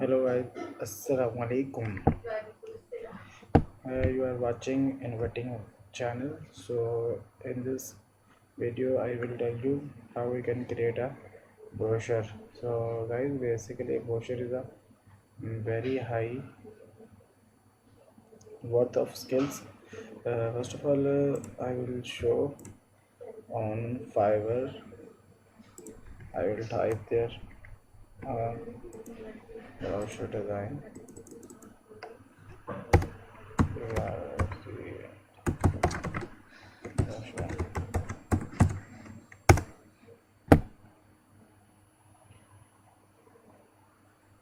Hello guys, Assalamu alaikum. You are watching Innovating channel. So in this video, I will tell you how we can create a brochure. So guys, basically a brochure is a very high worth of skills. First of all, I will show on Fiverr. I will type there uh, brochure design. Brochure.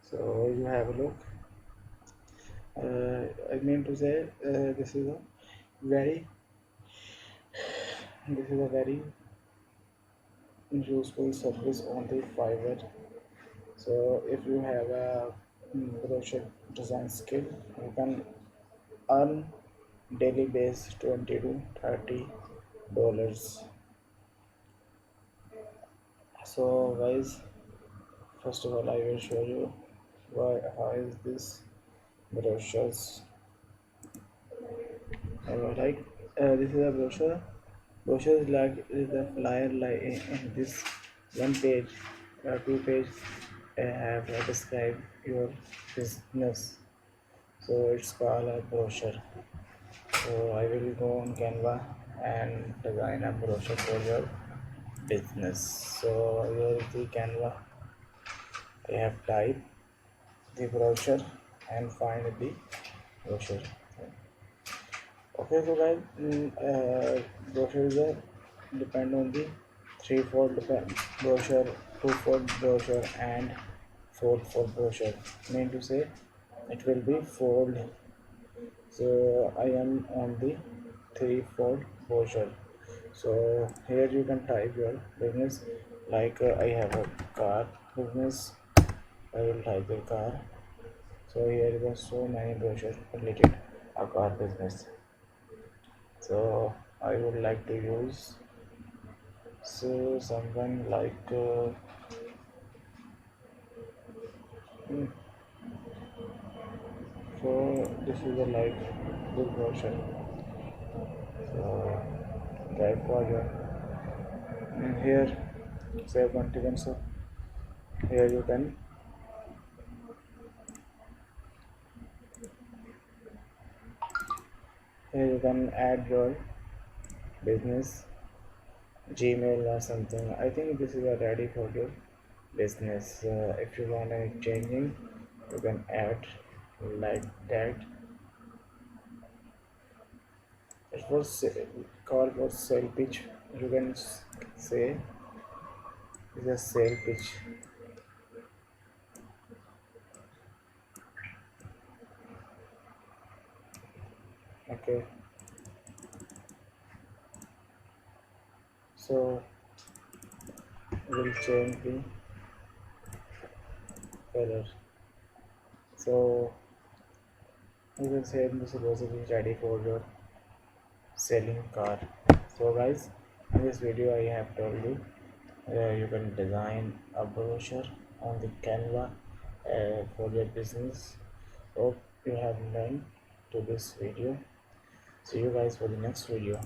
So you have a look. I mean to say, very this is a very useful service on the Fiverr. So if you have a brochure design skill, you can earn daily base $20 to $30. So guys, first of all, I will show you how is this brochures. Like this is a brochure. Brochure is like is a flyer like in this one page, 2 page. Have describe your business. So it's called a brochure. So I will go on Canva and design a brochure for your business. So here is the Canva. I have typed the brochure and find the brochure. Okay, so guys, brochure is a depend on the three-fold brochure, two-fold brochure, and fold brochure. Mean to say, it will be fold. So I am on the three-fold brochure. So here you can type your business. Like I have a car business. I will type the car. So here is so many brochures related a car business. So I would like to use someone like hmm, so this is a like good version. So type for your here save content. So here you can add your business Gmail or something. I think this is a ready for your business. If you want any changing, you can add like that. It was called for sale pitch. You can say it's a sale pitch. Okay, so we'll change the color. So you can say this is ready for your selling car. So guys, in this video I have told you you can design a brochure on the Canva for your business. Hope you have learned to this video. See you guys for the next video.